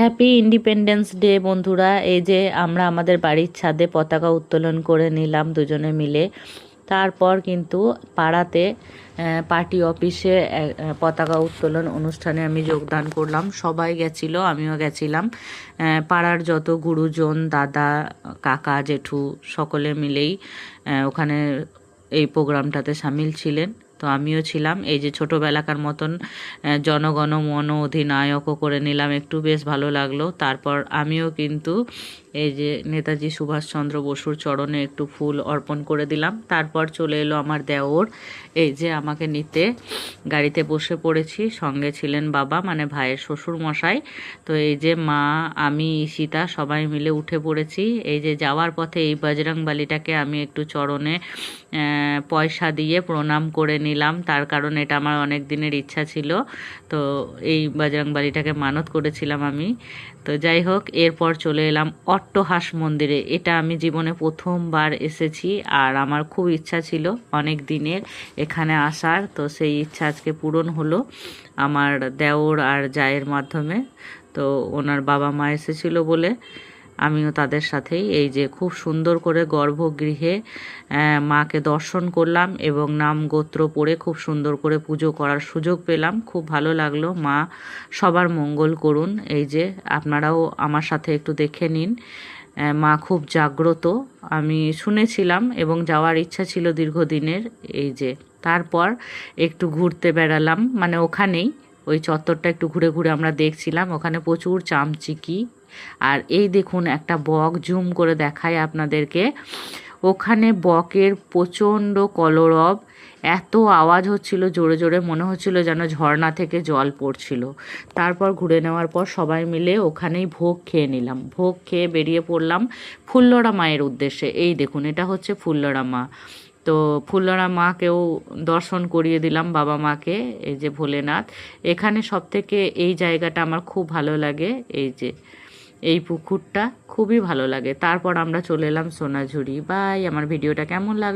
Happy independence day বন্ধুরা। এই যে আমরা আমাদের বাড়ির ছাদে পতাকা উত্তোলন করে নিলাম দুজনে মিলে। তারপর কিন্তু পাড়াতে পার্টি অফিসে পতাকা উত্তোলন অনুষ্ঠানে আমি যোগদান করলাম। সবাই গেছিলো, আমিও গেছিলাম। পাড়ার যত গুরুজন, দাদা, কাকা, জেঠু সকলে মিলেই ওখানে এই প্রোগ্রামটাতে সামিল ছিলেন। তো আমিও ছিলাম। এই যে ছোটোবেলাকার মতন জনগণ মন অধিনায়কও করে নিলাম, একটু বেশ ভালো লাগলো। তারপর আমিও কিন্তু এই যে নেতাজি সুভাষচন্দ্র বসুর চরণে একটু ফুল অর্পণ করে দিলাম। তারপর চলে এলো আমার দেওর, এই যে আমাকে নিতে গাড়িতে বসে পড়েছি। সঙ্গে ছিলেন বাবা, মানে ভাইয়ের শ্বশুর মশাই। তো এই যে মা, আমি, ঈশিতা সবাই মিলে উঠে পড়েছি। এই যে যাওয়ার পথে এই বজরংবলীটাকে আমি একটু চরণে পয়সা দিয়ে প্রণাম করে নিলাম, তার কারণ এটা আমার অনেক দিনের ইচ্ছা ছিল। তো এই বজরংবলীটাকে মানত করেছিলাম আমি। তো যাই হোক, এরপর চলে এলাম অট্টহাস মন্দিরে। এটা আমি জীবনে প্রথমবার এসেছি, আর আমার খুব ইচ্ছা ছিল অনেক দিনের এখানে আসার। তো সেই ইচ্ছা আজকে পূরণ হলো আমার দেওর আর জায়ের মাধ্যমে। তো ওনার বাবা মা এসেছিল বলে আমিও তাদের সাথেই এই যে খুব সুন্দর করে গর্ভগৃহে মাকে দর্শন করলাম এবং নাম গোত্র পড়ে খুব সুন্দর করে পুজো করার সুযোগ পেলাম। খুব ভালো লাগলো। মা সবার মঙ্গল করুন। এই যে আপনারাও আমার সাথে একটু দেখে নিন। মা খুব জাগ্রত, আমি শুনেছিলাম এবং যাওয়ার ইচ্ছা ছিল দীর্ঘদিনের। এই যে তারপর একটু ঘুরতে বেড়ালাম, মানে ওখানেই ওই চত্বরটা একটু ঘুরে ঘুরে আমরা দেখছিলাম। ওখানে প্রচুর চামচিকি। আর এই দেখুন একটা বক, জুম করে দেখায় আপনাদেরকে। ওখানে বকের প্রচণ্ড কলরব, এত আওয়াজ হচ্ছিল জোরে জোরে, মনে হচ্ছিল যেন ঝর্ণা থেকে জল পড়ছিল। তারপর ঘুরে নেওয়ার পর সবাই মিলে ওখানেই ভোগ খেয়ে নিলাম। ভোগ খেয়ে বেরিয়ে পড়লাম ফুল্লরা মায়ের উদ্দেশ্যে। এই দেখুন, এটা হচ্ছে ফুল্লরা মা। তো ফুল্লরা মাকেও দর্শন করিয়ে দিলাম, বাবা মাকে। এই যে ভোলেনাথ, এখানে সবথেকে এই জায়গাটা আমার খুব ভালো লাগে। এই যে এই পুকুরটা খুবই ভালো লাগে। তারপর আমরা চলে এলাম সোনাঝুরি। বাই। আমার ভিডিওটা কেমন লাগলো?